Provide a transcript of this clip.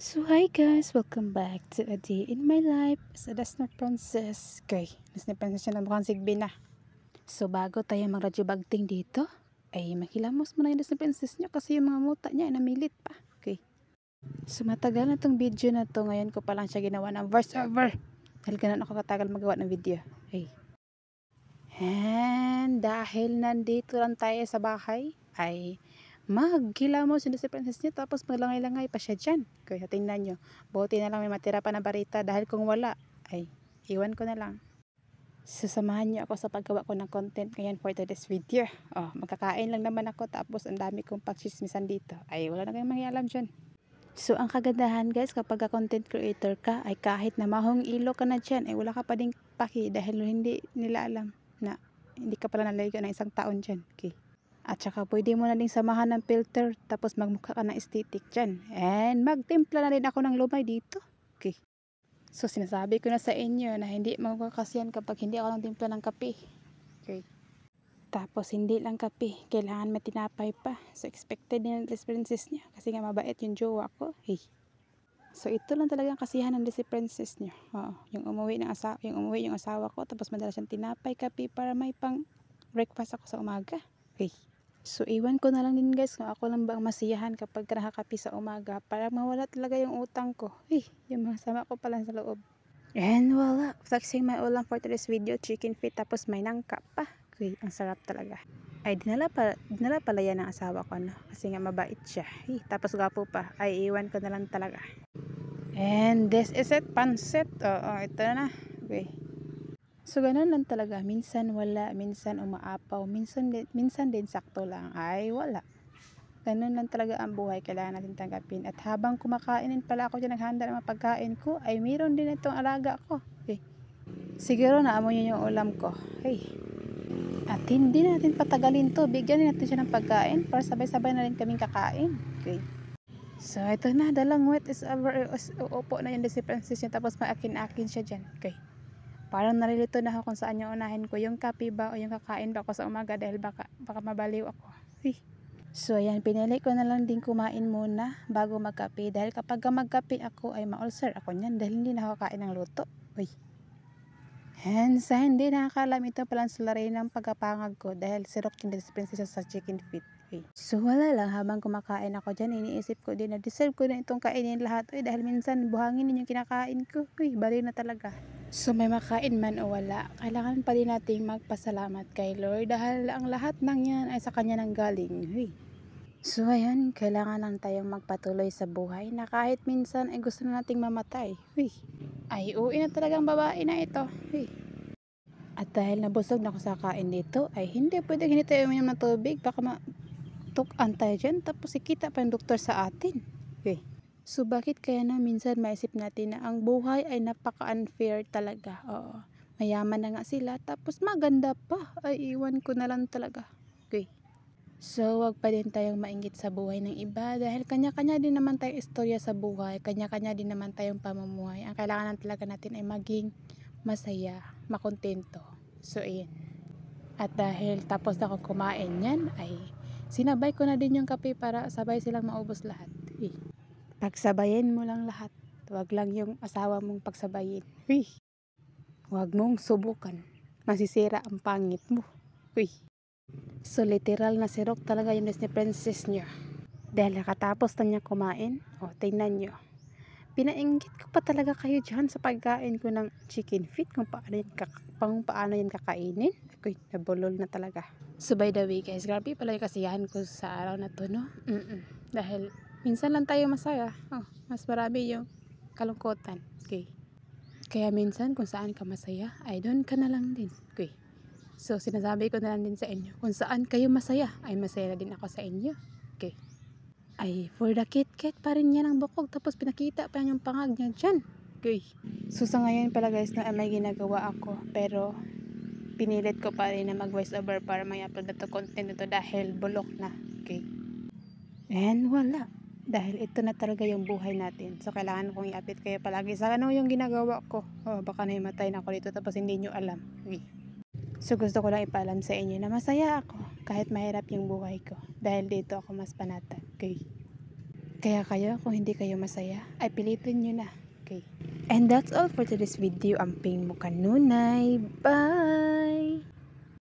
So hi guys, welcome back to a day in my life as a Dasna Princess. Okay, Dasna Princess na mukhang sigbi na. So bago tayo magradyo bagting dito, ay makilamos mo na yung Dasna Princess nyo kasi yung mga muta niya ay namilit pa. Okay. So matagal na tong video na to, ngayon ko pa lang siya ginawa ng voice over. Dahil ganun ako katagal magawa ng video. Okay. And dahil nandito lang tayo sa bahay, ay maghilamos yun si princess niya tapos maglangay-langay pa siya dyan. Kaya tingnan nyo, buti na lang may matira pa na barita dahil kung wala, ay iwan ko na lang. Sasamahan nyo ako sa paggawa ko ng content ngayon for today's video. Magkakain lang naman ako tapos ang dami kong pagchismisan dito. Ay wala na kayong mangialam dyan. So ang kagandahan guys, kapag content creator ka, ay kahit na mahong ilo ka na dyan, ay wala ka pa ding paki dahil hindi nila alam na hindi ka pala nalaligo ng isang taon dyan. Okay. At saka pwede mo na ding samahan ng filter tapos magmukha ka ng aesthetic dyan. And magtimpla na rin ako ng lumay dito. Okay. So sinasabi ko na sa inyo na hindi magkakasyan kapag hindi ako nagtimpla ng kape. Okay. Tapos hindi lang kape, kailangan matinapay pa. So expected din ng princess niya kasi nga mabait yung jowa ko. Hey. So ito lang talagang kasihan ng princess niya. Yung umuwi yung asawa ko tapos madala siyang tinapay, kape para may pang breakfast ako sa umaga. Okay. So iwan ko na lang din guys kung ako lang ba ang masiyahan kapag nakakape sa umaga para mawala talaga yung utang ko. Hey, yung mga sama ko pala sa loob. And wala, flexing my ulam for today's video, chicken feet tapos may nangka pa. Okay, ang sarap talaga. Ay dinala pala yan ng asawa ko, no? Kasi nga mabait siya. Hey, tapos gapo pa, ay iwan ko na lang talaga. And this is it, pansit. Ito na. Okay. So ganun lang talaga, minsan wala, minsan umaapaw, minsan din sakto lang, ay wala. Ganun lang talaga ang buhay, kailangan natin tanggapin. At habang kumakainin pala ako dyan, naghahanda ng mga pagkain ko, ay mayroon din itong alaga ko. Okay. Siguro naamoy niyo yung ulam ko. Hey. At hindi natin patagalin to, bigyan natin siya ng pagkain para sabay-sabay na rin kaming kakain. Okay. So ito na, dalang wet is over, upo na yung si princess niya tapos maakin-akin siya dyan. Okay. Parang narilito na ako kung saan yung unahin ko, yung kape ba o yung kakain ba ako sa umaga dahil baka mabaliw ako. Hey. So ayan, pinili ko na lang din kumain muna bago magkape dahil kapag magkape ako ay ma-ulcer ako niyan dahil hindi nakakain ng luto. Uy. And sa hindi nakakalam, ito palang sulari ng pagkapangag ko dahil sirok yung princess sa chicken feet. Okay. So wala lang, habang kumakain ako dyan, iniisip ko din na deserve ko na itong kainin lahat. Dahil minsan buhangin din yung kinakain ko. Uy, bali na talaga. So may makain man o wala, kailangan pa din nating magpasalamat kay Lord dahil ang lahat ng yan ay sa Kanya nang galing. Uy. So ayan, kailangan lang tayong magpatuloy sa buhay na kahit minsan ay gusto na nating mamatay. Uy. Ay uwi na talagang babae na ito. Uy. At dahil nabusog na ako sa kain dito, ay hindi pwedeng hindi tayo uminom ng tubig. Baka matukan tayo dyan. Tapos ikita pa yung doktor sa atin. Okay. So bakit kaya na minsan maisip natin na ang buhay ay napaka-unfair talaga. Oo. Mayaman na nga sila. Tapos maganda pa. Ay iwan ko na lang talaga. Okay. So wag pa din tayong mainggit sa buhay ng iba. Dahil kanya-kanya din naman tayong istorya sa buhay. Kanya-kanya din naman tayong pamumuhay. Ang kailangan talaga natin ay maging masaya, makontento. So ayan. At dahil tapos na akong kumain yan, ay sinabay ko na din yung kape para sabay silang maubos lahat. Pagsabayin mo lang lahat. Huwag lang yung asawa mong pagsabayin. Huwag mong subukan. Masisira ang pangit mo. So literal na sirok talaga yung Disney princess niya. Dahil nakatapos na niya kumain, tingnan nyo. Pinainggit ko pa talaga kayo dyan sa pagkain ko ng chicken feet kung paano yan kakainin. Ako'y nabulol na talaga. So by the way guys, grabe pala yung kasiyahan ko sa araw na to, no? Dahil minsan lang tayo masaya. Mas marami yung kalungkutan. Okay. Kaya minsan kung saan ka masaya, ay doon ka na lang din. Okay. So sinasabi ko na lang din sa inyo, kung saan kayo masaya, ay masaya na din ako sa inyo. Okay. Ay, for the kit-kit pa rin yan ang bukog. Tapos pinakita pa yung pangag niya dyan. Okay. So sa ngayon pala guys, na may ginagawa ako. Pero pinilit ko pa rin na mag voice over para may upload na to content nito dahil bulok na. Okay. And wala. Dahil ito na talaga yung buhay natin. So kailangan kong i-update kayo palagi sa ano yung ginagawa ko. Baka naimatay na ako dito tapos hindi nyo alam. Okay. So gusto ko lang ipaalam sa inyo na masaya ako kahit mahirap yung buhay ko. Dahil dito ako mas panatag. Okay. Kaya kayo, kung hindi kayo masaya, ay pilitin nyo na. Okay. And that's all for today's video. Amping mo kanunay. Bye!